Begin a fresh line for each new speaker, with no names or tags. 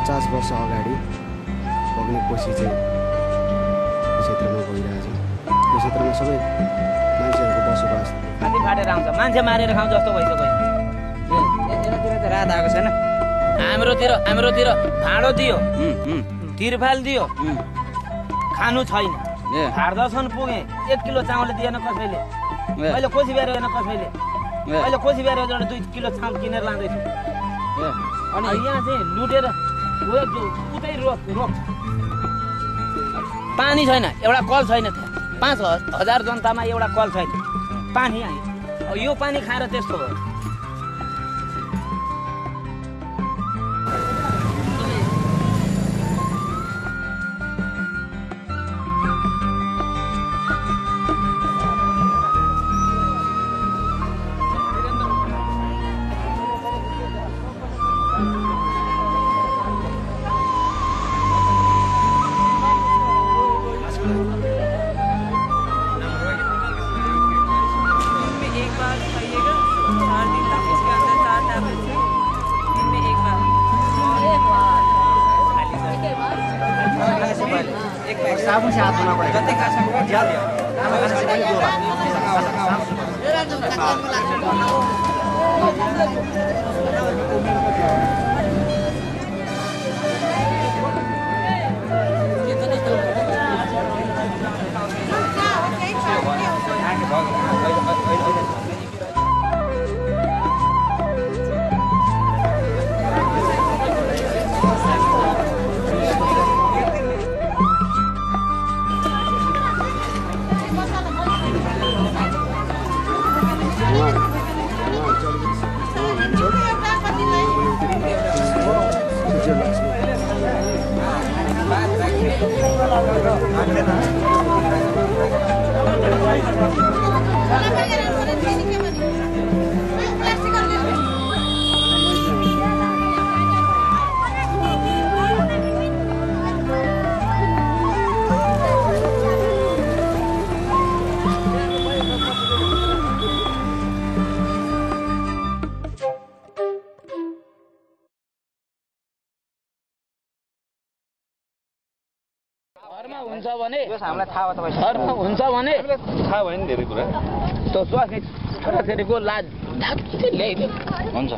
50 वर्ष अगाडि बग्ने कोसी चाहिँ यो क्षेत्रमा गइरहेछ। यो क्षेत्रमा सबै मान्छेहरूको बसोबास
माथि फाटेर आउँछ, मान्छे मारेर खाउँ जस्तो भइसक्यो।
यतातिर त रात आएको छैन।
हाम्रोतिर भाँडो दियो, तिरपाल दियो, खानु छैन। हार्दछन् पुगे 1 किलो चामल दिएन कसैले, अहिले कोसी बिहार होइन कसैले, अहिले कोसी बिहार 2 किलो चामल किनेर लाँदैछु। अनि यहाँ चाहिँ लुटेर उतै रोक पानी छैन, एउटा कल छैन। त्यहाँ 5000 जनतामा एउटा कल छैन, पानी आयो। यो पानी खाएर त्यस्तो भयो।
साबुन से हाथ धोना पड़ेगा। घरमा हुन्छ भने हामीलाई थाहा भयो। तपाईँ घरमा हुन्छ भने
थाहा भयो नि धेरै कुरा।
त्यो स्वास्नी छोराछोरीको लाज ढाक्दै ल्याइदियो
हुन्छ।